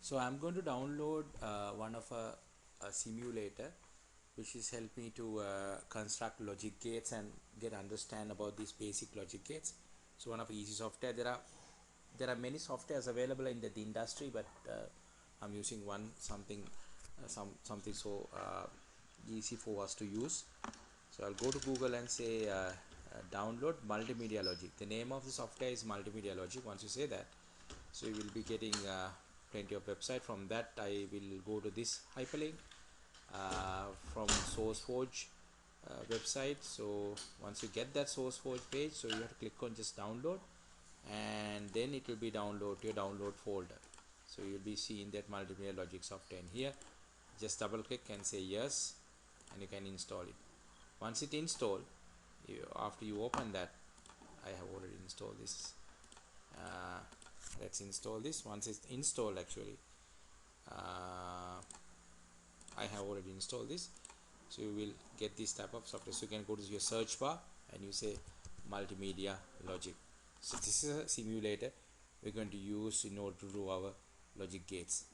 So I'm going to download one of a simulator which is help me to construct logic gates and get understand about these basic logic gates. So one of easy software, there are many softwares available in the industry, but I'm using one something something so easy for us to use. So I'll go to Google and say download multimedia logic. The name of the software is multimedia logic. Once you say that, so you will be getting plenty of website. From that I will go to this hyperlink from SourceForge website. So once you get that SourceForge page, so you have to click on just download, and then it will be download to your download folder. So you'll be seeing that multimedia logic software in here. Just double click and say yes, and you can install it. Once it install, after you open that, I have already installed this. Let's install this. Once it's installed, actually I have already installed this, so you will get this type of software. So you can go to your search bar and you say multimedia logic. So this is a simulator we're going to use in order to do our logic gates.